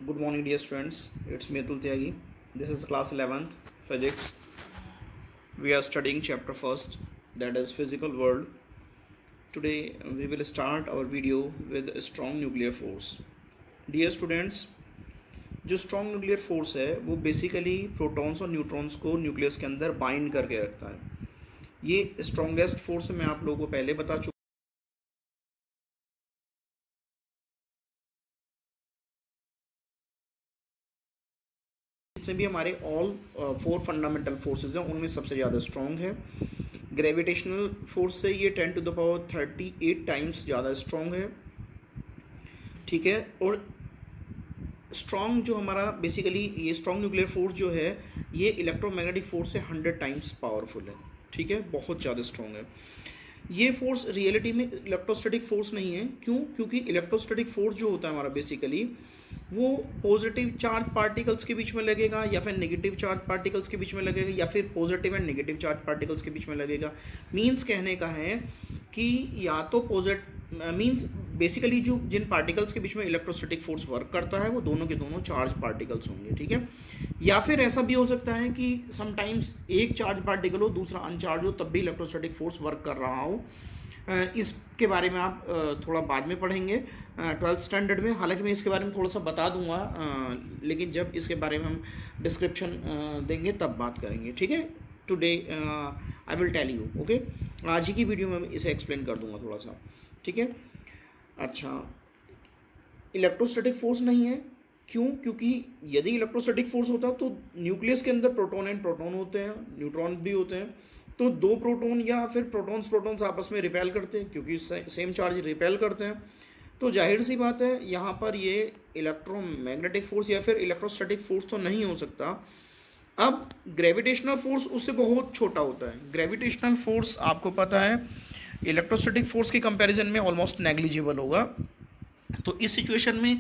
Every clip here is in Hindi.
Good morning, dear students. It's me Atul Tyagi. This is class 11th physics. We are studying chapter first, that is physical world. Today we will start our video with a strong nuclear force. Dear students, जो स्ट्रॉन्ग न्यूक्लियर फोर्स है वो बेसिकली प्रोटॉन्स और न्यूट्रॉन्स को न्यूक्लियस के अंदर बाइंड करके रखता है. ये स्ट्रॉन्गेस्ट फोर्स मैं आप लोगों को पहले बता चुका. जितने भी हमारे ऑल 4 फंडामेंटल फोर्सेस हैं उनमें सबसे ज़्यादा स्ट्रॉन्ग है. ग्रेविटेशनल फोर्स से ये 10⁻38 टाइम्स ज़्यादा स्ट्रॉन्ग है. ठीक है. और स्ट्रॉन्ग जो हमारा बेसिकली ये स्ट्रॉन्ग न्यूक्लियर फोर्स जो है ये इलेक्ट्रोमैग्नेटिक फोर्स से 100 टाइम्स पावरफुल है. ठीक है, बहुत ज़्यादा स्ट्रॉन्ग है. ये फोर्स रियलिटी में इलेक्ट्रोस्टैटिक फोर्स नहीं है. क्यों? क्योंकि इलेक्ट्रोस्टैटिक फोर्स जो होता है हमारा बेसिकली वो पॉजिटिव चार्ज पार्टिकल्स के बीच में लगेगा या फिर नेगेटिव चार्ज पार्टिकल्स के बीच में लगेगा या फिर positive and negative charge particles के बीच में लगेगा. मीन्स कहने का है कि या तो मीन्स बेसिकली जो जिन पार्टिकल्स के बीच में इलेक्ट्रोस्टैटिक फोर्स वर्क करता है वो दोनों के दोनों चार्ज पार्टिकल्स होंगे. ठीक है. या फिर ऐसा भी हो सकता है कि समटाइम्स एक चार्ज पार्टिकल हो दूसरा अनचार्ज हो तब भी इलेक्ट्रोस्टैटिक फोर्स वर्क कर रहा हो. इसके बारे में आप थोड़ा बाद में पढ़ेंगे 12th स्टैंडर्ड में. हालांकि मैं इसके बारे में थोड़ा सा बता दूंगा, लेकिन जब इसके बारे में हम डिस्क्रिप्शन देंगे तब बात करेंगे. ठीक है. Today I will tell you. Okay, आज ही की वीडियो में इसे एक्सप्लेन कर दूंगा थोड़ा सा. ठीक है. अच्छा, इलेक्ट्रोस्टैटिक फोर्स नहीं है. क्यों? क्योंकि यदि इलेक्ट्रोस्टैटिक फोर्स होता तो न्यूक्लियस के अंदर प्रोटॉन एंड प्रोटॉन होते हैं, न्यूट्रॉन भी होते हैं. तो दो प्रोटॉन या फिर प्रोटॉन्स आपस में रिपेल करते हैं क्योंकि सेम चार्ज रिपेल करते हैं. तो जाहिर सी बात है यहाँ पर ये इलेक्ट्रोमैग्नेटिक फोर्स या फिर इलेक्ट्रोस्टैटिक फोर्स तो नहीं हो सकता. अब ग्रेविटेशनल फोर्स उससे बहुत छोटा होता है. ग्रेविटेशनल फोर्स आपको पता है इलेक्ट्रोस्टैटिक फोर्स के कंपैरिजन में ऑलमोस्ट नेग्लिजिबल होगा. तो इस सिचुएशन में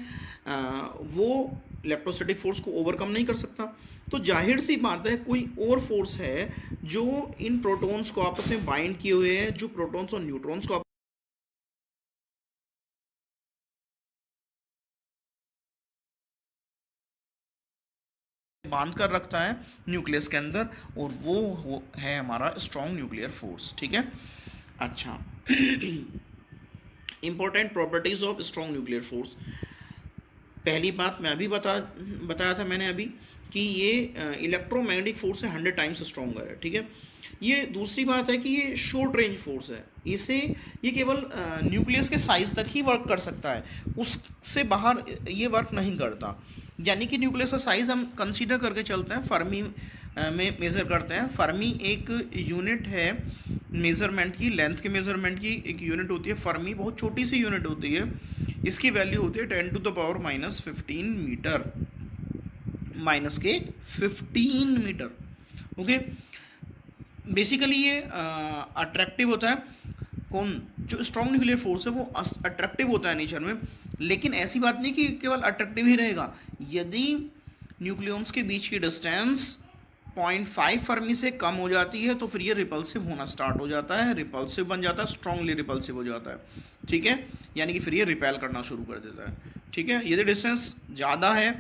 वो इलेक्ट्रोस्टैटिक फोर्स को ओवरकम नहीं कर सकता. तो जाहिर सी बात है कोई और फोर्स है जो इन प्रोटॉन्स को आपस में बाइंड किए हुए है, जो प्रोटॉन्स और न्यूट्रॉन्स को बांध कर रखता है न्यूक्लियस के अंदर, और वो है हमारा स्ट्रॉन्ग न्यूक्लियर फोर्स. ठीक है. अच्छा, important properties of strong nuclear force. पहली बात मैं अभी बताया था मैंने अभी कि ये इलेक्ट्रोमैग्नेटिक फोर्स से 100 टाइम्स स्ट्रॉन्गर है. ठीक है. ये दूसरी बात है कि ये शॉर्ट रेंज फोर्स है. इसे ये केवल न्यूक्लियस के साइज तक ही वर्क कर सकता है, उससे बाहर ये वर्क नहीं करता. यानी कि न्यूक्लियस का साइज हम कंसीडर करके चलते हैं, फर्मी में मेज़र करते हैं. फर्मी एक यूनिट है मेज़रमेंट की, लेंथ के मेज़रमेंट की एक यूनिट होती है. फर्मी बहुत छोटी सी यूनिट होती है. इसकी वैल्यू होती है 10⁻⁻15 मीटर, माइनस के 15 मीटर. ओके. बेसिकली ये अट्रैक्टिव होता है. कौन? जो स्ट्रॉन्ग न्यूक्लियर फोर्स है वो अट्रैक्टिव होता है नेचर में. लेकिन ऐसी बात नहीं कि केवल अट्रैक्टिव ही रहेगा. यदि न्यूक्लियॉन्स के बीच की डिस्टेंस 0.5 फर्मी से कम हो जाती है तो फिर ये रिपल्सिव होना स्टार्ट हो जाता है, रिपल्सिव बन जाता है, स्ट्रांगली रिपल्सिव हो जाता है. ठीक है. यानी कि फिर ये रिपेल करना शुरू कर देता है. ठीक है. यदि डिस्टेंस ज़्यादा है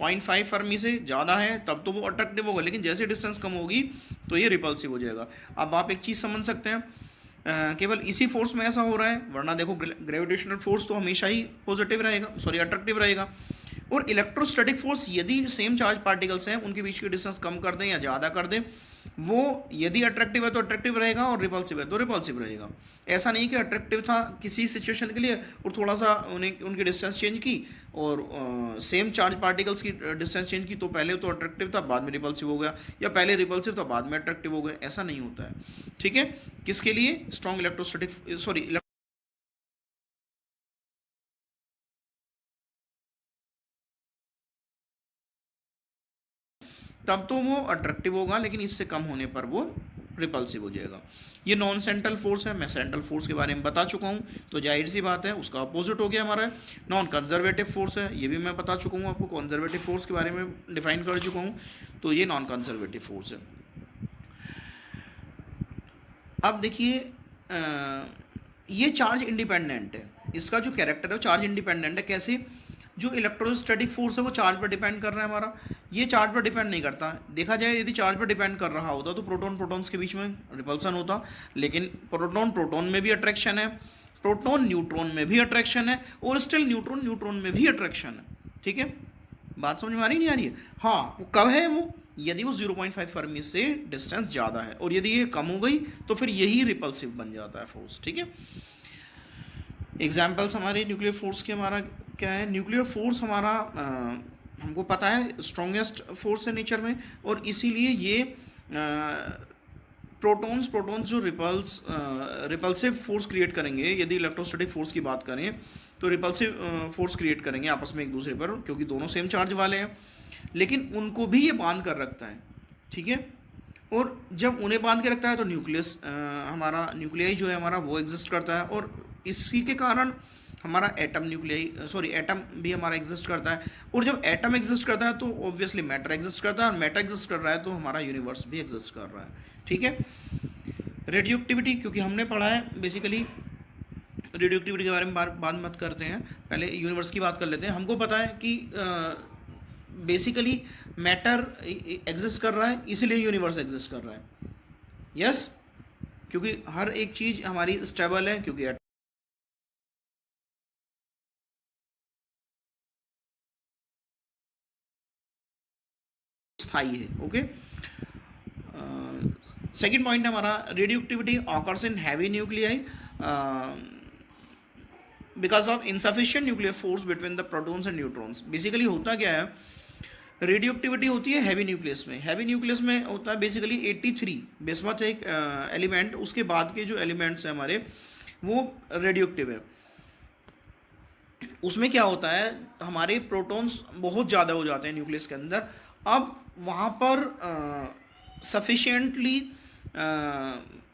0.5 फर्मी से ज़्यादा है तब तो वो अट्रैक्टिव होगा, लेकिन जैसे डिस्टेंस कम होगी तो ये रिपल्सिव हो जाएगा. अब आप एक चीज़ समझ सकते हैं, केवल इसी फोर्स में ऐसा हो रहा है, वरना देखो ग्रेविटेशनल फोर्स तो हमेशा ही पॉजिटिव रहेगा, सॉरी अट्रैक्टिव रहेगा. और इलेक्ट्रोस्टैटिक फोर्स यदि सेम चार्ज पार्टिकल्स हैं उनके बीच की डिस्टेंस कम कर दें या ज़्यादा कर दें, वो यदि अट्रैक्टिव है तो अट्रैक्टिव रहेगा और रिपल्सिव है तो रिपल्सिव रहेगा. ऐसा नहीं कि अट्रैक्टिव था किसी सिचुएशन के लिए और थोड़ा सा उनकी डिस्टेंस चेंज की और सेम चार्ज पार्टिकल्स की डिस्टेंस चेंज की तो पहले तो अट्रैक्टिव था बाद में रिपल्सिव हो गया, या पहले रिपल्सिव था बाद में अट्रैक्टिव हो गया. ऐसा नहीं होता है. ठीक है. किसके लिए? स्ट्रॉन्ग इलेक्ट्रोस्टैटिक सॉरी तब तो वो अट्रैक्टिव होगा, लेकिन इससे कम होने पर वो रिपल्सिव हो जाएगा. ये नॉन सेंट्रल फोर्स है. मैं सेंट्रल फोर्स के बारे में बता चुका हूँ, तो जाहिर सी बात है उसका अपोजिट हो गया हमारा नॉन कंजर्वेटिव फोर्स है. ये भी मैं बता चुका हूँ आपको, कंजर्वेटिव फोर्स के बारे में डिफाइन कर चुका हूँ. तो ये नॉन कंजर्वेटिव फोर्स है. अब देखिए ये चार्ज इंडिपेंडेंट है. इसका जो कैरेक्टर है वो चार्ज इंडिपेंडेंट है. कैसे? जो इलेक्ट्रोस्टैटिक फोर्स है वो चार्ज पर डिपेंड कर रहा है हमारा, ये चार्ज पर डिपेंड नहीं करता। देखा जाए यदि चार्ज पर डिपेंड कर रहा होता तो प्रोटॉन प्रोटॉन्स के बीच में रिपल्सन होता, लेकिन प्रोटॉन प्रोटॉन में भी अट्रैक्शन है, प्रोटॉन न्यूट्रॉन में भी अट्रैक्शन है, और स्टिल न्यूट्रॉन न्यूट्रॉन में भी अट्रैक्शन है। ठीक है, बात समझ में आ रही नहीं आ रही है? हाँ, वो कब है वो, यदि वो 0.5 फर्मी से डिस्टेंस ज़्यादा है, और यदि ये कम हो गई तो फिर यही रिपल्सिव बन जाता है फोर्स। ठीक है, एग्जाम्पल्स हमारे न्यूक्लियर फोर्स के हमारा क्या है? न्यूक्लियर फोर्स हमारा हमको पता है स्ट्रॉन्गेस्ट फोर्स है नेचर में, और इसीलिए ये प्रोटॉन्स प्रोटॉन्स जो रिपल्सिव फोर्स क्रिएट करेंगे, यदि इलेक्ट्रोस्टैटिक फोर्स की बात करें तो रिपल्सिव फोर्स क्रिएट करेंगे आपस में एक दूसरे पर, क्योंकि दोनों सेम चार्ज वाले हैं, लेकिन उनको भी ये बांध कर रखता है। ठीक है, और जब उन्हें बांध के रखता है तो न्यूक्लियस हमारा न्यूक्लियाई जो है हमारा वो एग्जिस्ट करता है, और इसी के कारण हमारा एटम भी हमारा एग्जिस्ट करता है, और जब एटम एग्जिस्ट करता है तो ऑब्वियसली मैटर एग्जिस्ट करता है, और मैटर एग्जिस्ट कर रहा है तो हमारा यूनिवर्स भी एग्जिस्ट कर रहा है। ठीक है, रेडियो एक्टिविटी, क्योंकि हमने पढ़ा है बेसिकली रेडियो एक्टिविटी के बारे में बात मत करते हैं, पहले यूनिवर्स की बात कर लेते हैं। हमको पता है कि बेसिकली मैटर एग्जिस्ट कर रहा है, इसीलिए यूनिवर्स एग्जिस्ट कर रहा है। यस, क्योंकि हर एक चीज़ हमारी स्टेबल है, क्योंकि स्थायी है। ओके, सेकेंड पॉइंट है हमारा radio activity occurs in heavy nuclei because of insufficient nuclear force between the protons and neutrons. Basically होता क्या है, रेडियो एक्टिविटी होती है हैवी न्यूक्लियस में। हैवी न्यूक्लियस में होता है बेसिकली 83 बिस्मथ एक एलिमेंट, उसके बाद के जो एलिमेंट्स हैं हमारे वो रेडियो एक्टिव है। उसमें क्या होता है, हमारे प्रोटॉन्स बहुत ज़्यादा हो जाते हैं न्यूक्लियस के अंदर। अब वहाँ पर सफिशिएंटली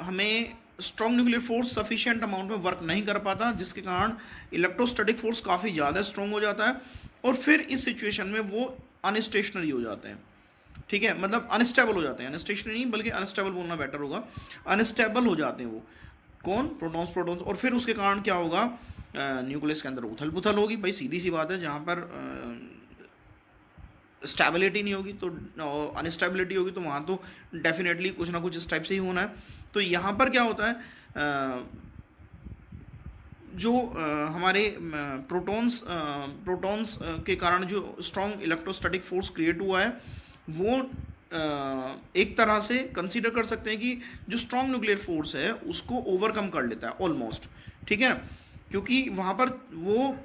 हमें strong nuclear force sufficient amount में वर्क नहीं कर पाता, जिसके कारण इलेक्ट्रोस्टैटिक फोर्स काफ़ी ज़्यादा स्ट्रॉन्ग हो जाता है, और फिर इस सिचुएशन में वो अनस्टेशनरी हो जाते हैं। ठीक है, मतलब अनस्टेबल हो जाते हैं, अनस्टेशनरी नहीं बल्कि अनस्टेबल बोलना बेटर होगा, अनस्टेबल हो जाते हैं वो कौन, प्रोटॉन्स प्रोटॉन्स। और फिर उसके कारण क्या होगा, न्यूक्लियस के अंदर उथल पुथल होगी। भाई सीधी सी बात है, जहाँ पर स्टेबिलिटी नहीं होगी तो अनस्टेबिलिटी होगी, तो वहाँ तो डेफिनेटली कुछ ना कुछ इस टाइप से ही होना है। तो यहाँ पर क्या होता है, जो हमारे प्रोटॉन्स के कारण जो स्ट्रॉन्ग इलेक्ट्रोस्टैटिक फोर्स क्रिएट हुआ है, वो एक तरह से कंसीडर कर सकते हैं कि जो स्ट्रॉन्ग न्यूक्लियर फोर्स है उसको ओवरकम कर लेता है ऑलमोस्ट। ठीक है, क्योंकि वहाँ पर वो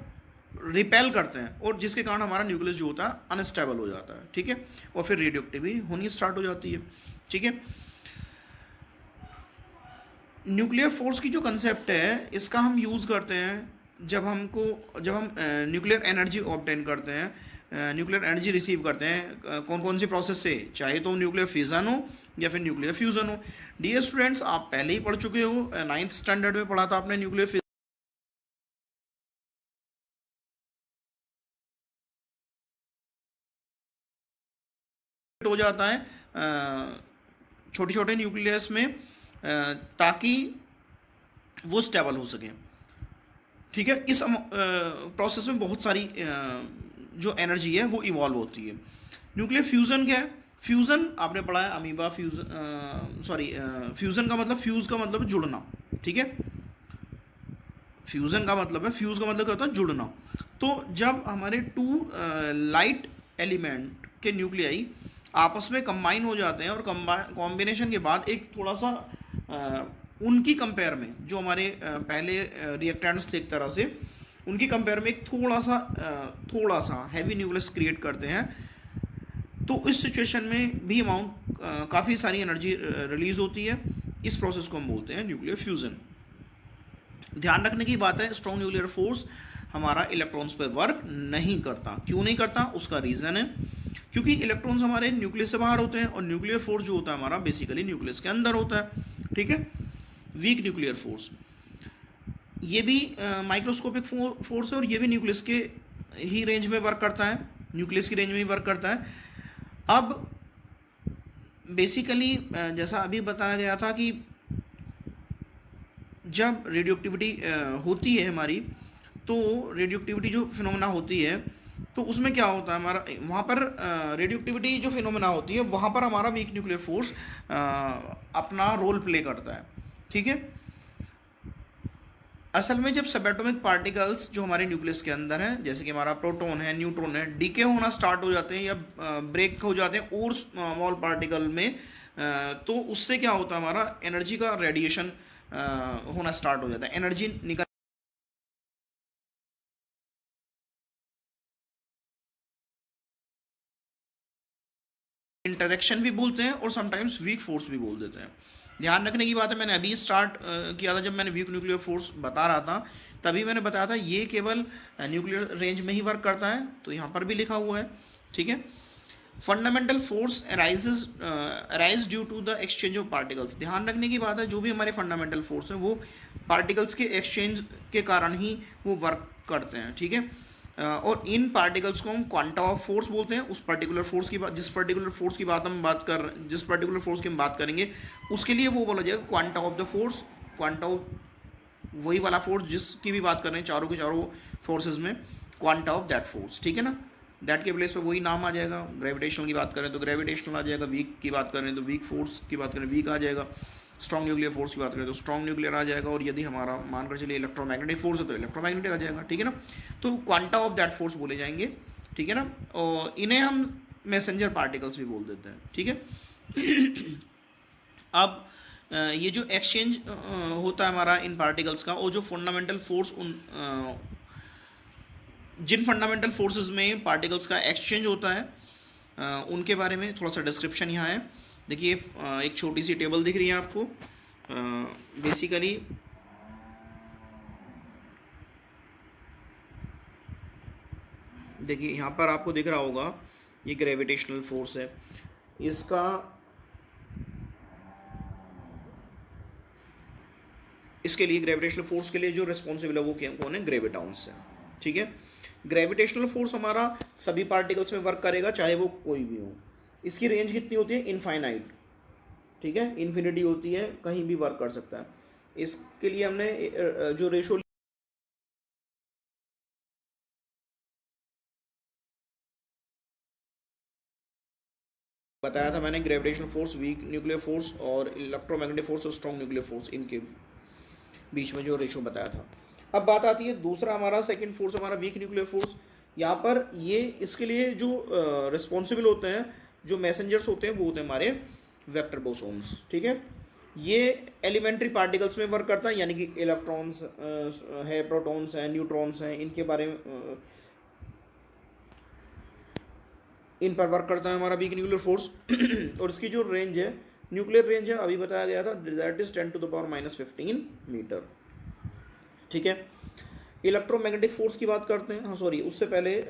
रिपेल करते हैं, और जिसके कारण हमारा न्यूक्लियस जो होता है अनस्टेबल हो जाता है। ठीक है, और फिर रेडियो एक्टिविटी होनी स्टार्ट हो जाती है। ठीक है, न्यूक्लियर फोर्स की जो कंसेप्ट है इसका हम यूज़ करते हैं जब हम न्यूक्लियर एनर्जी ऑब्टेन करते हैं, न्यूक्लियर एनर्जी रिसीव करते हैं कौन कौन सी प्रोसेस से, चाहे तो न्यूक्लियर फिजन हो या फिर न्यूक्लियर फ्यूज़न हो। डियर स्टूडेंट्स, आप पहले ही पढ़ चुके हो, 9th स्टैंडर्ड में पढ़ा था आपने न्यूक्लियर हो जाता है छोटे छोटे न्यूक्लियस में, ताकि वो स्टेबल हो सके। ठीक है, इस प्रोसेस में बहुत सारी जो एनर्जी है वो इवॉल्व होती है। न्यूक्लियर फ्यूज़न क्या है, फ्यूज़न आपने पढ़ा है अमीबा फ्यूज़न का मतलब, फ्यूज़ का मतलब जुड़ना। ठीक है, फ्यूज़न का मतलब है, फ्यूज़ का मतलब क्या होता है, जुड़ना। तो जब हमारे टू लाइट एलिमेंट के न्यूक्लियाई आपस में कंबाइन हो जाते हैं, और कॉम्बिनेशन के बाद एक थोड़ा सा उनकी कंपेयर में जो हमारे पहले रिएक्टेंट्स थे एक तरह से, उनकी कंपेयर में एक थोड़ा सा हैवी न्यूक्लियस क्रिएट करते हैं, तो इस सिचुएशन में भी अमाउंट काफ़ी सारी एनर्जी रिलीज होती है। इस प्रोसेस को हम बोलते हैं न्यूक्लियर फ्यूज़न। ध्यान रखने की बात है, स्ट्रॉन्ग न्यूक्लियर फोर्स हमारा इलेक्ट्रॉन्स पर वर्क नहीं करता। क्यों नहीं करता, उसका रीज़न है क्योंकि इलेक्ट्रॉन्स हमारे न्यूक्लियस से बाहर होते हैं, और न्यूक्लियर फोर्स जो होता है हमारा बेसिकली न्यूक्लियस के अंदर होता है। ठीक है, वीक न्यूक्लियर फोर्स, ये भी माइक्रोस्कोपिक फोर्स है, और ये भी न्यूक्लियस के ही रेंज में वर्क करता है, न्यूक्लियस की रेंज में ही वर्क करता है। अब बेसिकली जैसा अभी बताया गया था कि जब रेडियो एक्टिविटी होती है हमारी, तो रेडियो एक्टिविटी जो फिनोमेना होती है तो उसमें क्या होता है हमारा, वहाँ पर रेडियो एक्टिविटी जो फिनोमेना होती है वहाँ पर हमारा वीक न्यूक्लियर फोर्स अपना रोल प्ले करता है, ठीक है। असल में जब सब एटॉमिक पार्टिकल्स जो हमारे न्यूक्लियस के अंदर हैं, जैसे कि हमारा प्रोटॉन है, न्यूट्रॉन है, डीके होना स्टार्ट हो जाते हैं या ब्रेक हो जाते हैं और स्मॉल पार्टिकल में, तो उससे क्या होता है, हमारा एनर्जी का रेडिएशन होना स्टार्ट हो जाता है, एनर्जी निकल, इंटरेक्शन भी बोलते हैं और समटाइम्स वीक फोर्स भी बोल देते हैं। ध्यान रखने की बात है, मैंने अभी स्टार्ट किया था, जब मैंने वीक न्यूक्लियर फोर्स बता रहा था तभी मैंने बताया था ये केवल न्यूक्लियर रेंज में ही वर्क करता है, तो यहाँ पर भी लिखा हुआ है, ठीक है। Fundamental force arise due to the exchange of particles. ध्यान रखने की बात है, जो भी हमारे फंडामेंटल फोर्स हैं वो पार्टिकल्स के एक्सचेंज के कारण ही वो वर्क करते हैं, ठीक है। और इन पार्टिकल्स को हम क्वांटा ऑफ फोर्स बोलते हैं। उस पर्टिकुलर फोर्स की बात, जिस पर्टिकुलर फोर्स की बात हम बात कर, जिस पर्टिकुलर फोर्स की हम बात करेंगे उसके लिए वो बोला जाएगा quanta of the force. Quanta of वही वाला फोर्स जिसकी भी बात कर रहे हैं, चारों के चारों फोर्सेज में क्वांटा ऑफ दैट फोर्स, ठीक है ना। दैट के प्लेस पे वही नाम आ जाएगा। ग्रेविटेशनल की बात करें तो ग्रेविटेशनल आ जाएगा, वीक की बात करें तो वीक फोर्स की बात करें वीक आ जाएगा, स्ट्रॉन्ग न्यूक्लियर फोर्स की बात करें तो स्ट्रॉन्ग न्यूक्लियर आ जाएगा, और यदि हमारा मानकर चलिए इलेक्ट्रोमैग्नेटिक फोर्स है तो इलेक्ट्रोमैग्नेटिक आ जाएगा, ठीक है ना। तो क्वांटा ऑफ दैट फोर्स बोले जाएंगे, ठीक है ना। और इन्हें हम मैसेंजर पार्टिकल्स भी बोल देते हैं, ठीक है। अब ये जो एक्सचेंज होता है हमारा इन पार्टिकल्स का, और जो फंडामेंटल फोर्स उन जिन फंडामेंटल फोर्सेस में पार्टिकल्स का एक्सचेंज होता है उनके बारे में थोड़ा सा डिस्क्रिप्शन यहाँ है। देखिए एक छोटी सी टेबल दिख रही है आपको। बेसिकली देखिए यहाँ पर आपको दिख रहा होगा, ये ग्रेविटेशनल फोर्स है, इसका इसके लिए ग्रेविटेशनल फोर्स के लिए जो रिस्पॉन्सिबल है वो कौन है, ग्रेविटाउंस है, ठीक है। ग्रेविटेशनल फोर्स हमारा सभी पार्टिकल्स में वर्क करेगा, चाहे वो कोई भी हो। इसकी रेंज कितनी होती है, इनफाइनाइट, ठीक है, इन्फिनिटी होती है, कहीं भी वर्क कर सकता है। इसके लिए हमने जो रेशो बताया था मैंने, gravitational force, weak nuclear force और इलेक्ट्रोमैग्नेटिक फोर्स और स्ट्रॉन्ग न्यूक्लियर फोर्स, इनके बीच में जो रेशो बताया था। अब बात आती है दूसरा हमारा सेकंड फोर्स, हमारा वीक न्यूक्लियर फोर्स। यहाँ पर ये इसके लिए जो रिस्पॉन्सिबल होते हैं, जो मैसेंजर्स होते हैं, वो होते हैं हमारे वेक्टर बोसोन्स, ठीक है। ये एलिमेंट्री पार्टिकल्स में वर्क करता है, यानी कि इलेक्ट्रॉन्स है, प्रोटॉन्स हैं, न्यूट्रॉन्स हैं, इनके बारे में इन पर वर्क करता है हमारा वीक न्यूक्लियर फोर्स। और इसकी जो रेंज है, न्यूक्लियर रेंज है, अभी बताया गया था, दैट इज 10⁻⁻15 मीटर, ठीक है। इलेक्ट्रोमैग्नेटिक फोर्स की बात करते हैं, हाँ सॉरी उससे पहले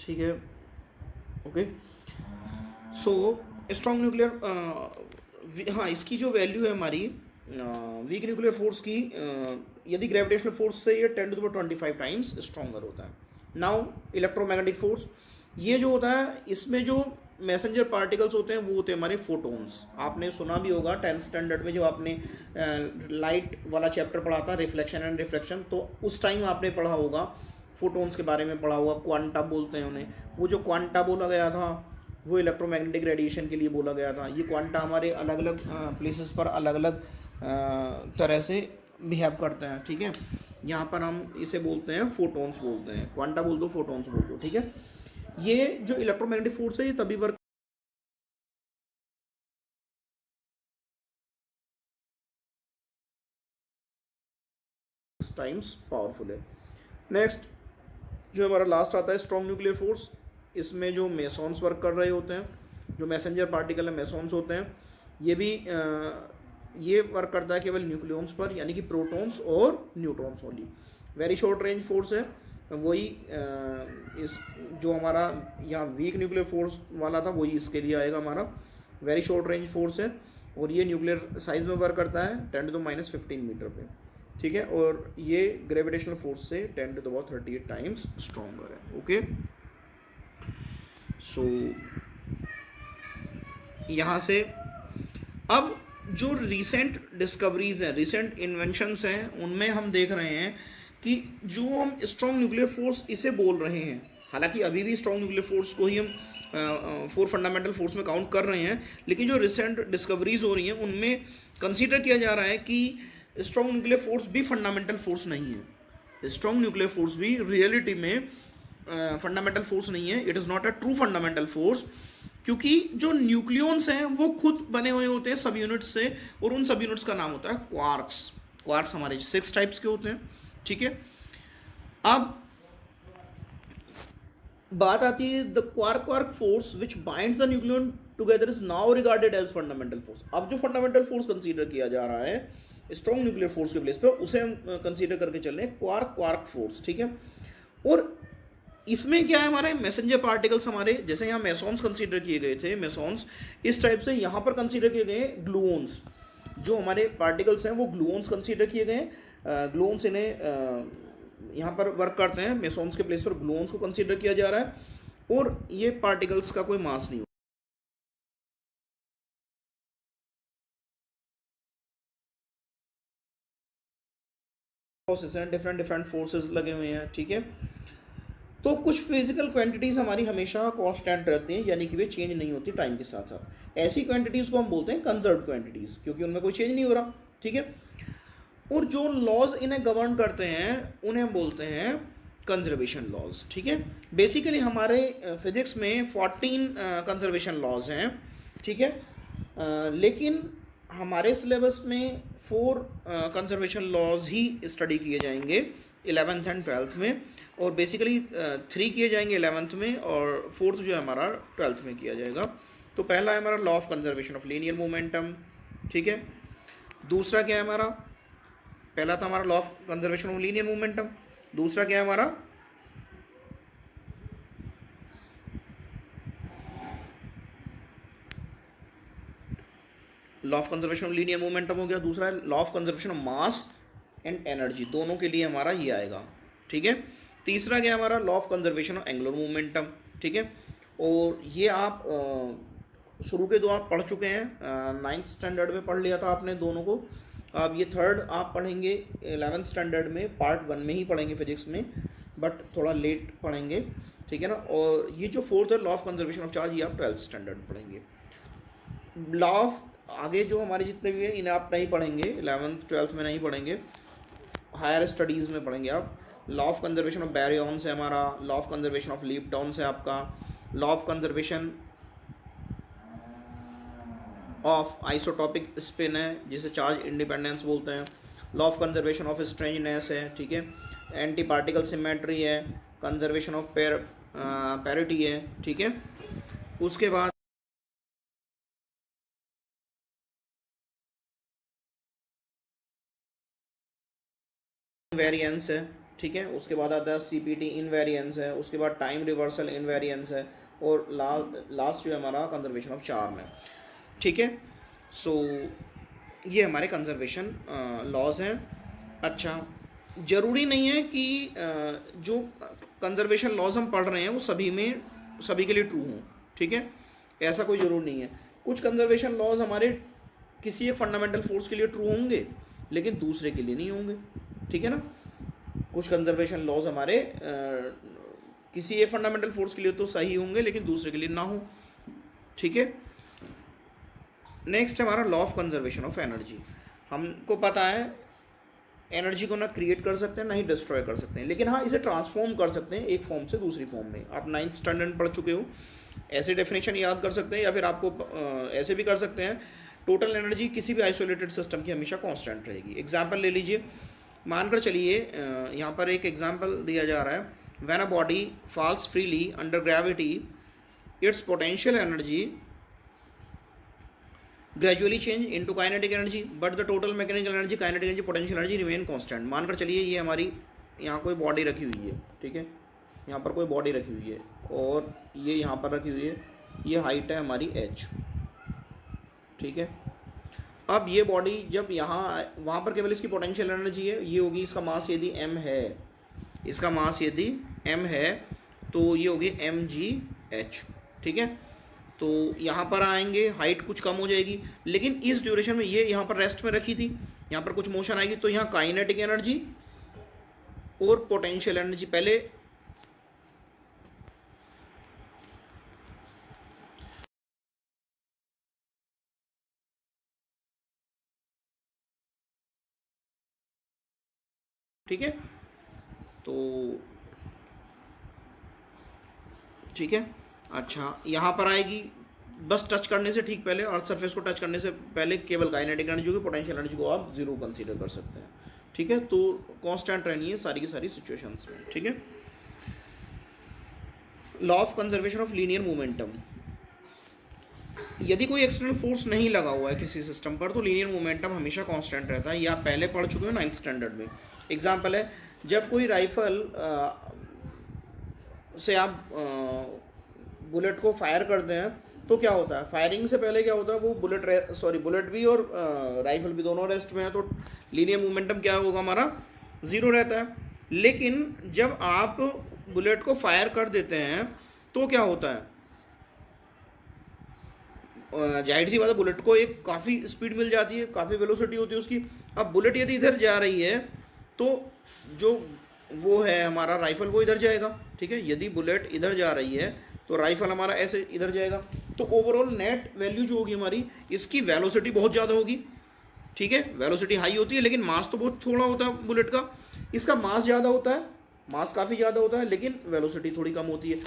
ठीक है, ओके। सो स्ट्रॉन्ग न्यूक्लियर, हाँ इसकी जो वैल्यू है हमारी वीक न्यूक्लियर फोर्स की, यदि ग्रेविटेशनल फोर्स से ये 10⁻25 टाइम्स स्ट्रॉन्गर होता है। नाउ इलेक्ट्रोमैग्नेटिक फोर्स, ये जो होता है इसमें जो मैसेंजर पार्टिकल्स होते हैं वो होते हैं हमारे फोटोन्स। आपने सुना भी होगा 10th स्टैंडर्ड में, जो आपने लाइट वाला चैप्टर पढ़ा था, रिफ्लेक्शन एंड रिफ्रैक्शन, तो उस टाइम आपने पढ़ा होगा, फोटोन्स के बारे में पढ़ा होगा, क्वांटा बोलते हैं उन्हें। वो जो क्वांटा बोला गया था वो इलेक्ट्रोमैग्नेटिक रेडिएशन के लिए बोला गया था। ये क्वांटा हमारे अलग अलग प्लेसेस पर अलग अलग तरह से बिहेव करते हैं, ठीक है। यहाँ पर हम इसे बोलते हैं फोटोन्स बोलते हैं, क्वांटा बोल दो, फोटोन्स बोल दो, ठीक है। ये जो इलेक्ट्रोमैग्नेटिक फोर्स है ये तभी वर्क टाइम्स पावरफुल है। नेक्स्ट जो हमारा लास्ट आता है स्ट्रॉन्ग न्यूक्लियर फोर्स। इसमें जो मेसॉन्स वर्क कर रहे होते हैं, जो मैसेंजर पार्टिकल है मेसॉन्स होते हैं, ये भी ये वर्क करता है केवल न्यूक्लियॉन्स पर, यानी कि प्रोटॉन्स और neutrons only. Very short range force है, वही इस जो हमारा यहाँ वीक न्यूक्लियर फोर्स वाला था वही इसके लिए आएगा हमारा। वेरी शॉर्ट रेंज फोर्स है और ये न्यूक्लियर साइज में वर्क करता है 10⁻15 मीटर पे, ठीक है, और ये ग्रेविटेशनल फोर्स से 10⁻38 टाइम्स स्ट्रॉन्गर है। ओके, सो यहाँ से अब जो रिसेंट डिस्कवरीज हैं, रिसेंट इन्वेंशंस हैं, उनमें हम देख रहे हैं कि जो हम स्ट्रॉन्ग न्यूक्लियर फोर्स इसे बोल रहे हैं, हालांकि अभी भी स्ट्रॉन्ग न्यूक्लियर फोर्स को ही हम 4 फंडामेंटल फोर्स में काउंट कर रहे हैं, लेकिन जो रिसेंट डिस्कवरीज हो रही हैं उनमें कंसीडर किया जा रहा है कि स्ट्रॉन्ग न्यूक्लियर फोर्स भी फंडामेंटल फोर्स नहीं है। स्ट्रॉन्ग न्यूक्लियर फोर्स भी रियलिटी में फंडामेंटल फोर्स नहीं है, it is not a true fundamental force, क्योंकि जो न्यूक्लियॉन्स हैं वो खुद बने हुए होते हैं सब यूनिट्स से, और उन सब यूनिट्स का नाम होता है क्वार्क्स। क्वार्क्स हमारे 6 टाइप्स के होते हैं, ठीक है। अब बात आती है the quark force which binds the nucleon together is now regarded as fundamental force. अब जो फंडामेंटल फोर्स कंसीडर किया जा रहा है स्ट्रॉन्ग न्यूक्लियर फोर्स के प्लेस पे, उसे हम कंसीडर करके चल रहे हैं क्वार्क फोर्स, ठीक है। और इसमें क्या है, हमारे मैसेंजर पार्टिकल्स, हमारे जैसे यहाँ मेसॉन्स कंसीडर किए गए थे, मेसॉन्स इस टाइप से यहाँ पर कंसीडर किए गए ग्लूओन्स। जो हमारे पार्टिकल्स हैं वो ग्लूओन्स कंसीडर किए गए हैं। ग्लूओन्स इन्हें यहाँ पर वर्क करते हैं, मेसॉन्स के प्लेस पर ग्लूओन्स को कंसीडर किया जा रहा है, और ये पार्टिकल्स का कोई मास नहीं फोर्सेस हैं, डिफरेंट फोर्सेस लगे हुए हैं, ठीक है। तो कुछ फिजिकल क्वांटिटीज़ हमारी हमेशा कांस्टेंट रहती हैं, यानी कि वे चेंज नहीं होती टाइम के साथ साथ। ऐसी क्वांटिटीज़ को हम बोलते हैं कंजर्व क्वांटिटीज़, क्योंकि उनमें कोई चेंज नहीं हो रहा, ठीक है। और जो लॉज इन्हें गवर्न करते हैं उन्हें हम बोलते हैं कंजर्वेशन लॉज, ठीक है। बेसिकली हमारे फिजिक्स में 14 कंजर्वेशन लॉज हैं, ठीक है, लेकिन हमारे सिलेबस में 4 कंजर्वेशन लॉज ही स्टडी किए जाएंगे 11th एंड 12th में, और बेसिकली 3 किए जाएंगे 11th में, और 4th जो है हमारा 12th में किया जाएगा। तो पहला है हमारा law of conservation of linear momentum, ठीक है। दूसरा क्या है हमारा, पहला था हमारा law of conservation of linear momentum, दूसरा क्या है हमारा law of conservation of linear momentum हो गया, दूसरा है law of conservation of mass and energy, दोनों के लिए हमारा ये आएगा, ठीक है। तीसरा क्या है हमारा law of conservation of angular momentum, ठीक है। और ये आप शुरू के 2 आप पढ़ चुके हैं, 9th स्टैंडर्ड में पढ़ लिया था आपने दोनों को। अब ये 3rd आप पढ़ेंगे 11th स्टैंडर्ड में, पार्ट 1 में ही पढ़ेंगे फिजिक्स में, बट थोड़ा लेट पढ़ेंगे, ठीक है ना। और ये जो 4th है law of conservation of charge, ये आप 12th स्टैंडर्ड में पढ़ेंगे। लॉ ऑफ आगे जो हमारे जितने भी हैं इन्हें आप नहीं पढ़ेंगे, 11th 12th में नहीं पढ़ेंगे, हायर स्टडीज़ में पढ़ेंगे आप। लॉ ऑफ कंजर्वेशन ऑफ बैरियॉन्स है हमारा, लॉ ऑफ कंजर्वेशन ऑफ लीप्टॉन्स है आपका, law of conservation of isotopic spin है जिसे चार्ज इंडिपेंडेंस बोलते हैं, law of conservation of strangeness है, ठीक है, एंटी पार्टिकल सिमेट्री है, कंजर्वेशन ऑफ पैरिटी है, ठीक है। उसके बाद इनवेरिएंस है, ठीक है। उसके बाद आता है सीपीटी इनवेरिएंस है, उसके बाद टाइम रिवर्सल इनवेरिएंस है, और लास्ट जो है हमारा कंजर्वेशन ऑफ चार्म है, ठीक है। सो ये हमारे कंजर्वेशन लॉज हैं। अच्छा, ज़रूरी नहीं है कि जो कंजर्वेशन लॉज हम पढ़ रहे हैं वो सभी के लिए ट्रू हों, ठीक है, ऐसा कोई ज़रूर नहीं है। कुछ कंजर्वेशन लॉज हमारे किसी एक फंडामेंटल फोर्स के लिए ट्रू होंगे लेकिन दूसरे के लिए नहीं होंगे, ठीक है ना। कुछ कंजर्वेशन लॉज हमारे किसी एक फंडामेंटल फोर्स के लिए तो सही होंगे लेकिन दूसरे के लिए ना हो, ठीक है। नेक्स्ट है हमारा law of conservation of energy. हमको पता है एनर्जी को ना क्रिएट कर सकते हैं ना ही डिस्ट्रॉय कर सकते हैं, लेकिन हाँ इसे ट्रांसफॉर्म कर सकते हैं एक फॉर्म से दूसरी फॉर्म में। आप 9th स्टैंडर्ड में पढ़ चुके हो, ऐसे डेफिनेशन याद कर सकते हैं, या फिर आपको ऐसे भी कर सकते हैं, टोटल एनर्जी किसी भी आइसोलेटेड सिस्टम की हमेशा कांस्टेंट रहेगी। एग्जांपल ले लीजिए, मानकर चलिए यहाँ पर एक एग्जांपल दिया जा रहा है, when a body falls freely under gravity it's potential energy gradually change into kinetic energy but the total mechanical energy, kinetic energy, potential energy remain constant. मानकर चलिए ये हमारी यहाँ कोई बॉडी रखी हुई है, ठीक है, यहाँ पर कोई बॉडी रखी हुई है और ये यहाँ पर रखी हुई है, ये हाइट है हमारी h, ठीक है। अब ये बॉडी जब यहाँ वहाँ पर केवल इसकी पोटेंशियल एनर्जी है, ये होगी इसका मास यदि m है, इसका मास यदि m है तो ये होगी mgh, ठीक है। तो यहाँ पर आएंगे, हाइट कुछ कम हो जाएगी, लेकिन इस ड्यूरेशन में ये यहाँ पर रेस्ट में रखी थी, यहाँ पर कुछ मोशन आएगी तो यहाँ काइनेटिक एनर्जी और पोटेंशियल एनर्जी पहले ठीक है। तो ठीक है, अच्छा यहाँ पर आएगी, बस टच करने से ठीक पहले, अर्थ सरफेस को टच करने से पहले केवल काइनेटिक एनर्जी होगी, पोटेंशियल एनर्जी को आप जीरो कंसीडर कर सकते हैं, ठीक है। तो कांस्टेंट रहनी है सारी की सारी सिचुएशंस में, ठीक है। Law of conservation of linear momentum, यदि कोई एक्सटर्नल फोर्स नहीं लगा हुआ है किसी सिस्टम पर तो लीनियर मोमेंटम हमेशा कांस्टेंट रहता है। ये आप पहले पढ़ चुके हो 9th स्टैंडर्ड में। एग्जांपल है, जब कोई राइफल से आप बुलेट को फायर करते हैं तो क्या होता है, फायरिंग से पहले क्या होता है, वो बुलेट भी और राइफल भी दोनों रेस्ट में है, तो लीनियर मोमेंटम क्या होगा हमारा, ज़ीरो रहता है। लेकिन जब आप बुलेट को फायर कर देते हैं तो क्या होता है, जाहिर सी बात है बुलेट को एक काफ़ी स्पीड मिल जाती है, काफ़ी वेलोसिटी होती है उसकी। अब बुलेट यदि इधर जा रही है तो जो वो है हमारा राइफल वो इधर जाएगा, ठीक है। यदि बुलेट इधर जा रही है तो राइफल हमारा ऐसे इधर जाएगा, तो ओवरऑल नेट वैल्यू जो होगी हमारी, इसकी वेलोसिटी बहुत ज़्यादा होगी, ठीक है। वेलोसिटी हाई होती है लेकिन मास तो बहुत थोड़ा होता है बुलेट का, इसका मास ज़्यादा होता है, मास काफ़ी ज़्यादा होता है लेकिन वेलोसिटी थोड़ी कम होती है।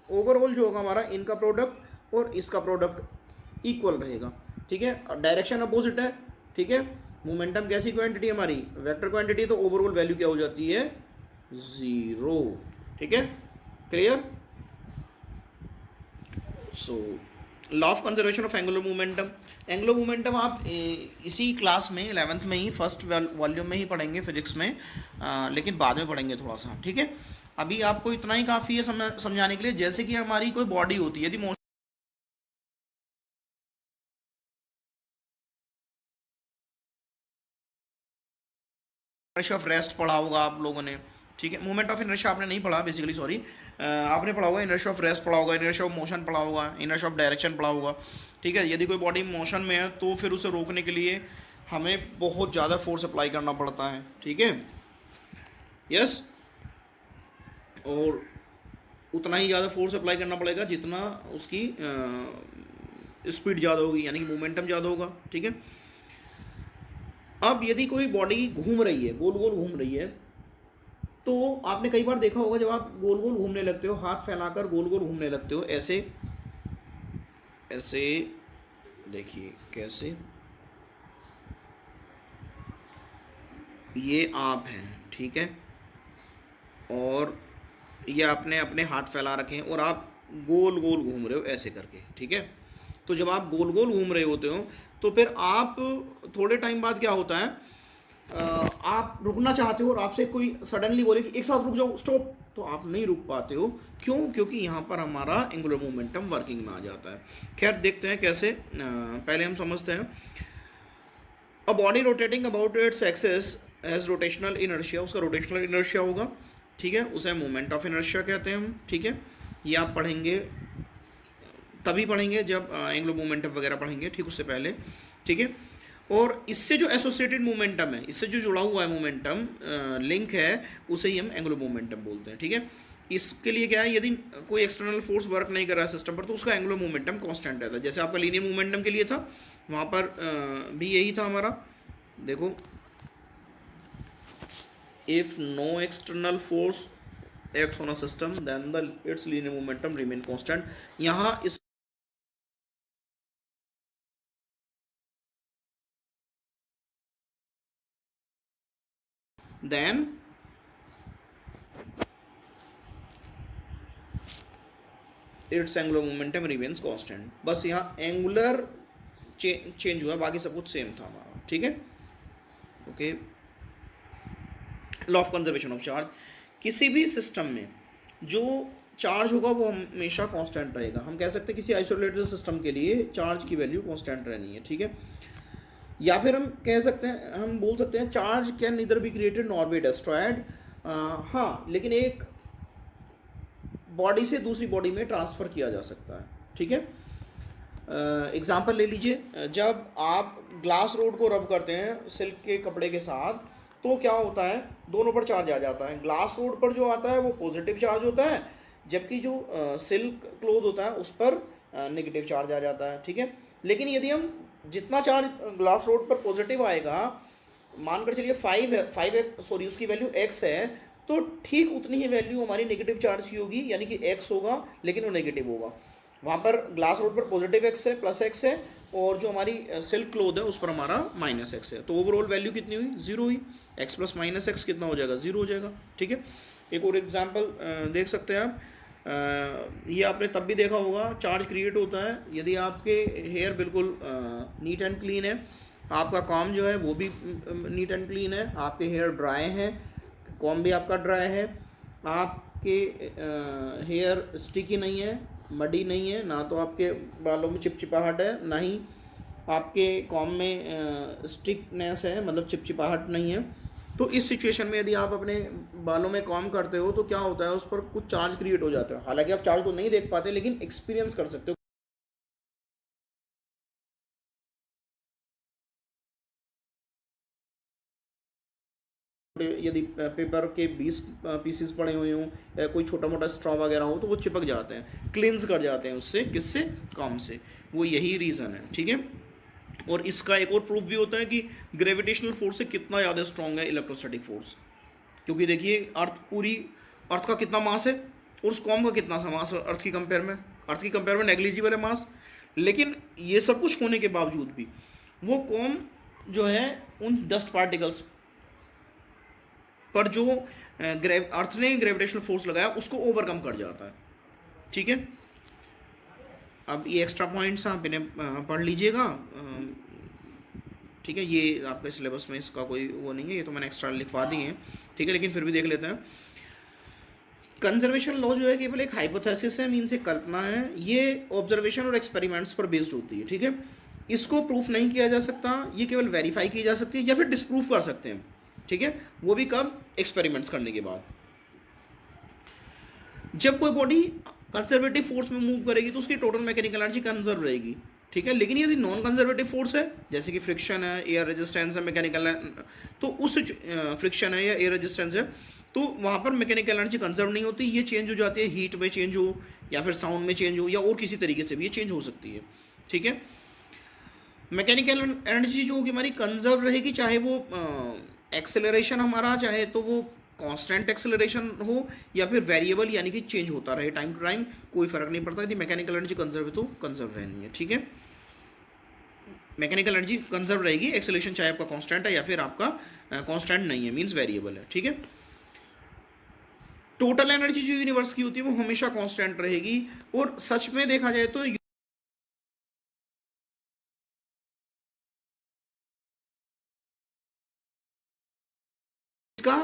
ओवरऑल जो होगा हमारा, इनका प्रोडक्ट और इसका प्रोडक्ट इक्वल रहेगा, ठीक है। डायरेक्शन अपोजिट है, ठीक है। मोमेंटम कैसी क्वांटिटी हमारी, वेक्टर क्वांटिटी, तो ओवरऑल वैल्यू क्या हो जाती है, ज़ीरो, ठीक है। Clear. So law of conservation of angular momentum, angular momentum आप इसी क्लास में 11th में ही फर्स्ट वॉल्यूम में ही पढ़ेंगे फिजिक्स में, लेकिन बाद में पढ़ेंगे थोड़ा सा, ठीक है। अभी आपको इतना ही काफ़ी है समझाने के लिए। जैसे कि हमारी कोई बॉडी होती है, यदि इनर्शिया ऑफ रेस्ट पढ़ा होगा आप लोगों ने, ठीक है। मोमेंट ऑफ इनर्शिया आपने नहीं पढ़ा बेसिकली, सॉरी, आपने पढ़ा होगा इनर्शिया ऑफ रेस्ट पढ़ा होगा, इनर्शिया ऑफ मोशन पढ़ा होगा, इनर्शिया ऑफ डायरेक्शन पढ़ा होगा, ठीक है। यदि कोई बॉडी मोशन में है तो फिर उसे रोकने के लिए हमें बहुत ज़्यादा फोर्स अप्लाई करना पड़ता है, ठीक है, यस। और उतना ही ज़्यादा फोर्स अप्लाई करना पड़ेगा जितना उसकी स्पीड ज़्यादा होगी, यानी कि मोमेंटम ज़्यादा होगा, ठीक है। अब यदि कोई बॉडी घूम रही है, गोल गोल घूम रही है, तो आपने कई बार देखा होगा जब आप गोल गोल घूमने लगते हो, हाथ फैलाकर गोल गोल घूमने लगते हो, ऐसे ऐसे, देखिए कैसे, ये आप हैं, ठीक है, और ये आपने अपने हाथ फैला रखे हैं और आप गोल गोल घूम रहे हो ऐसे करके, ठीक है। तो जब आप गोल गोल घूम रहे होते हो तो फिर आप थोड़े टाइम बाद क्या होता है, आप रुकना चाहते हो और आपसे कोई सडनली बोले कि एक साथ रुक जाओ, स्टॉप, तो आप नहीं रुक पाते हो। क्यों? क्योंकि यहाँ पर हमारा एंगुलर मोमेंटम वर्किंग में आ जाता है। खैर देखते हैं कैसे, पहले हम समझते हैं। A body rotating about its axis as rotational inertia, उसका रोटेशनल इनर्शिया होगा, ठीक है, उसे मोमेंट ऑफ इनर्शिया कहते हैं हम, ठीक है। ये आप पढ़ेंगे, तभी पढ़ेंगे जब एंगुलर मोमेंटम वगैरह पढ़ेंगे, ठीक, उससे पहले, ठीक है। और इससे जो एसोसिएटेड मोमेंटम है, इससे जो जुड़ा हुआ है मोमेंटम, लिंक है, उसे ही हम एंगुलर मोमेंटम बोलते हैं, ठीक है। इसके लिए क्या है, यदि कोई एक्सटर्नल फोर्स वर्क नहीं कर रहा है सिस्टम पर तो उसका एंगुलर मोमेंटम कांस्टेंट रहता है। जैसे आपका लीनियर मोमेंटम के लिए था, वहाँ पर भी यही था हमारा, देखो, if no external force acts on a system then the its linear momentum remain constant. यहाँ इस then its angular momentum remains constant। बस यहाँ एंगुलर चेंज हुआ, बाकी सब कुछ सेम था हमारा, ठीक है, okay. Law of conservation of charge, किसी भी सिस्टम में जो चार्ज होगा वो हमेशा कांस्टेंट रहेगा। हम कह सकते हैं किसी आइसोलेटेड सिस्टम के लिए चार्ज की वैल्यू कांस्टेंट रहनी है, ठीक है। या फिर हम कह सकते हैं, हम बोल सकते हैं charge can neither be created nor be destroyed. हाँ, लेकिन एक बॉडी से दूसरी बॉडी में ट्रांसफ़र किया जा सकता है, ठीक है। एग्जाम्पल ले लीजिए, जब आप ग्लास रोड को रब करते हैं सिल्क के कपड़े के साथ तो क्या होता है, दोनों पर चार्ज आ जाता है। ग्लास रोड पर जो आता है वो पॉजिटिव चार्ज होता है, जबकि जो सिल्क क्लोथ होता है उस पर नेगेटिव चार्ज आ जाता है, ठीक है। लेकिन यदि हम जितना चार्ज ग्लास रोड पर पॉजिटिव आएगा, मानकर चलिए 5 है, 5 सॉरी उसकी वैल्यू x है, तो ठीक उतनी ही वैल्यू हमारी नेगेटिव चार्ज की होगी, यानी कि x होगा लेकिन वो नेगेटिव होगा। वहाँ पर ग्लास रोड पर पॉजिटिव x है, प्लस x है, और जो हमारी सिल्क क्लोथ है उस पर हमारा माइनस x है। तो ओवरऑल वैल्यू कितनी हुई, 0 हुई। x प्लस माइनस एक्स कितना हो जाएगा, 0 हो जाएगा, ठीक है। एक और एग्जाम्पल देख सकते हैं आप, ये आपने तब भी देखा होगा, चार्ज क्रिएट होता है यदि आपके हेयर बिल्कुल नीट एंड क्लीन है, आपका कॉम जो है वो भी नीट एंड क्लीन है, आपके हेयर ड्राई हैं, कॉम भी आपका ड्राई है, आपके हेयर स्टिकी नहीं है, मडी नहीं है, ना तो आपके बालों में चिपचिपाहट है, ना ही आपके कॉम में स्टिकनेस है, मतलब चिपचिपाहट नहीं है। तो इस सिचुएशन में यदि आप अपने बालों में कॉम करते हो तो क्या होता है, उस पर कुछ चार्ज क्रिएट हो जाता है। हालांकि आप चार्ज को नहीं देख पाते लेकिन एक्सपीरियंस कर सकते हो। यदि पेपर के 20 पीसीस पड़े हुए हों या कोई छोटा मोटा स्ट्रॉ वगैरह हो तो वो चिपक जाते हैं, क्लिनज कर जाते हैं उससे, किससे, कॉम से। वो यही रीज़न है, ठीक है। और इसका एक और प्रूफ भी होता है कि ग्रेविटेशनल फोर्स से कितना ज़्यादा स्ट्रॉन्ग है इलेक्ट्रोस्टैटिक फोर्स। क्योंकि देखिए अर्थ का कितना मास है और उस कॉम का कितना सा मास है अर्थ की कंपेयर में नेग्लिजिबल है मास। लेकिन ये सब कुछ होने के बावजूद भी वो कॉम जो है उन डस्ट पार्टिकल्स पर जो अर्थ ने ग्रेविटेशनल फोर्स लगाया उसको ओवरकम कर जाता है, ठीक है। अब ये एक्स्ट्रा पॉइंट्स आप इन्हें पढ़ लीजिएगा, ठीक है। ये आपके सिलेबस में इसका कोई वो नहीं है, ये तो मैंने एक्स्ट्रा लिखवा दी है, ठीक है। लेकिन फिर भी देख लेते हैं। कंजर्वेशन लॉ जो है केवल एक हाइपोथेसिस है, मीन्स एक कल्पना है, ये ऑब्जर्वेशन और एक्सपेरिमेंट्स पर बेस्ड होती है, ठीक है। इसको प्रूफ नहीं किया जा सकता, ये केवल वेरीफाई की जा सकती है या फिर डिस्प्रूव कर सकते हैं, ठीक है। वो भी कब, एक्सपेरिमेंट्स करने के बाद। जब कोई बॉडी कंजर्वेटिव फोर्स में मूव करेगी तो उसकी टोटल मैकेनिकल एनर्जी कंजर्व रहेगी, ठीक है। लेकिन यदि नॉन कंजर्वेटिव फोर्स है, जैसे कि फ्रिक्शन है, एयर रेजिस्टेंस है, मैकेनिकल, तो उस फ्रिक्शन है या एयर रेजिस्टेंस है तो वहाँ पर मैकेनिकल एनर्जी कंजर्व नहीं होती, ये चेंज हो जाती है, हीट में चेंज हो या फिर साउंड में चेंज हो या और किसी तरीके से भी ये चेंज हो सकती है, ठीक है। मैकेनिकल एनर्जी जो होगी हमारी कंजर्व रहेगी, चाहे वो एक्सेलरेशन हमारा चाहे तो वो कांस्टेंट एक्सेलरेशन हो या फिर वेरिएबल यानी कि चेंज होता रहे टाइम टू टाइम, कोई फर्क नहीं पड़ता। यदि मैकेनिकल एनर्जी कंजर्व है तो कंजर्व रहनी है, ठीक है। मैकेनिकल एनर्जी कंजर्व रहेगी, एक्सेलरेशन चाहे आपका कांस्टेंट है या फिर आपका कांस्टेंट नहीं है, मींस वेरिएबल है, ठीक है। टोटल एनर्जी जो यूनिवर्स की होती है वो हमेशा कांस्टेंट रहेगी। और सच में देखा जाए तो इसका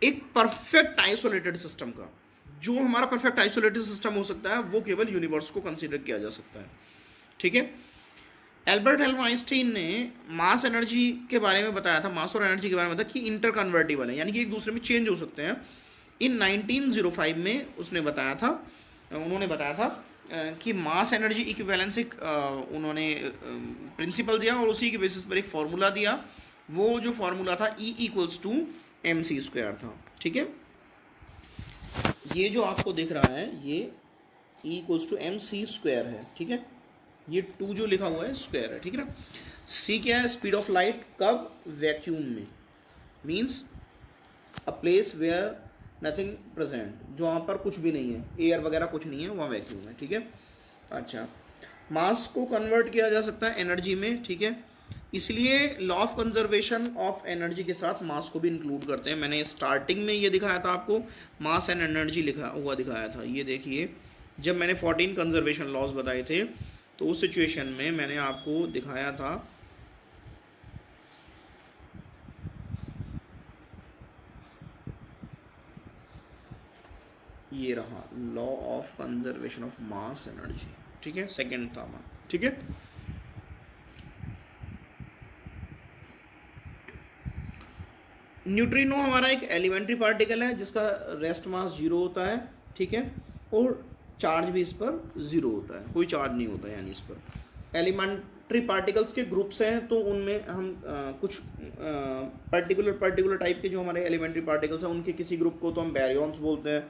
एक परफेक्ट आइसोलेटेड सिस्टम का, जो हमारा परफेक्ट आइसोलेटेड सिस्टम हो सकता है वो केवल यूनिवर्स को कंसीडर किया जा सकता है, ठीक है। एल्बर्ट आइंस्टीन ने मास एनर्जी के बारे में बताया था, मास और एनर्जी के बारे में बताया कि इंटर कन्वर्टिबल है, यानी कि एक दूसरे में चेंज हो सकते हैं। इन 1905 में उसने बताया था, उन्होंने बताया था कि मास एनर्जी इक्विवेलेंस एक उन्होंने प्रिंसिपल दिया और उसी के बेसिस पर एक फार्मूला दिया। वो जो फार्मूला था E इक्वल्स टू mc² था, ठीक है। ये जो आपको दिख रहा है ये E इक्वल्स टू mc² है, ठीक है। ये 2 जो लिखा हुआ है स्क्वायर है, ठीक है ना। c क्या है, स्पीड ऑफ लाइट, कब, वैक्यूम में, means a place where nothing present, जो वहाँ पर कुछ भी नहीं है, एयर वगैरह कुछ नहीं है, वहाँ वैक्यूम है, ठीक है। अच्छा, मास को कन्वर्ट किया जा सकता है एनर्जी में, ठीक है। इसलिए law of conservation of energy के साथ मास को भी इंक्लूड करते हैं। मैंने स्टार्टिंग में ये दिखाया था आपको, मास एंड एनर्जी लिखा हुआ दिखाया था, ये देखिए जब मैंने 14 कंजर्वेशन लॉज बताए थे तो उस सिचुएशन में मैंने आपको दिखाया था ये रहा law of conservation of mass energy, ठीक है, सेकंड था हमारा, ठीक है। न्यूट्रिनो हमारा एक एलिमेंट्री पार्टिकल है जिसका रेस्ट मास जीरो होता है, ठीक है, और चार्ज भी इस पर जीरो होता है, कोई चार्ज नहीं होता है यानी इस पर। एलिमेंट्री पार्टिकल्स के ग्रुप्स हैं तो उनमें हम कुछ पर्टिकुलर टाइप के जो हमारे एलिमेंट्री पार्टिकल्स हैं उनके किसी ग्रुप को तो हम बैरियॉन्स बोलते हैं,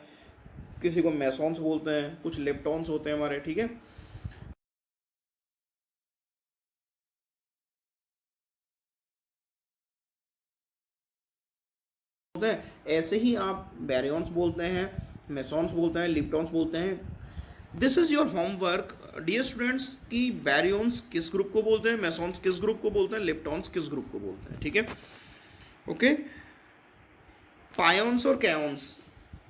किसी को मेसॉन्स बोलते हैं, कुछ लेप्टॉन्स होते हैं हमारे, ठीक है। होते हैं ऐसे ही आप बैरियॉन्स बोलते हैं, मेसॉन्स बोलते हैं, लिप्टॉन्स बोलते हैं। This is your homework dear students कि बैरियॉन्स किस ग्रुप को बोलते हैं, मेसॉन्स किस ग्रुप को बोलते हैं, लिप्टॉन्स किस ग्रुप को बोलते हैं, ठीक है, ओके। पायोन्स और कैओन्स,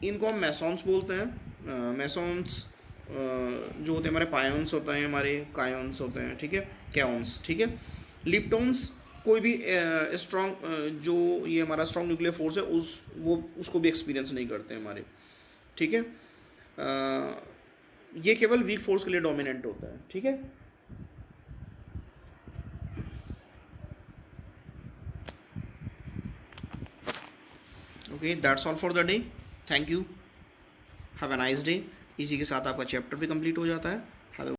इनको हम मेसॉन्स बोलते हैं। मेसॉन्स जो होते हैं हमारे पायोन्स होते हैं, हमारे कायोन्स होते हैं, ठीक है, कैओन्स, ठीक है। लिप्टॉन्स कोई भी स्ट्रॉन्ग जो ये हमारा स्ट्रॉन्ग न्यूक्लियर फोर्स है उसको भी एक्सपीरियंस नहीं करते हमारे, ठीक है। ये केवल वीक फोर्स के लिए डोमिनेंट होता है, ठीक है। Okay, that's all for the day, thank you, have a nice day. इसी के साथ आपका चैप्टर भी कंप्लीट हो जाता है।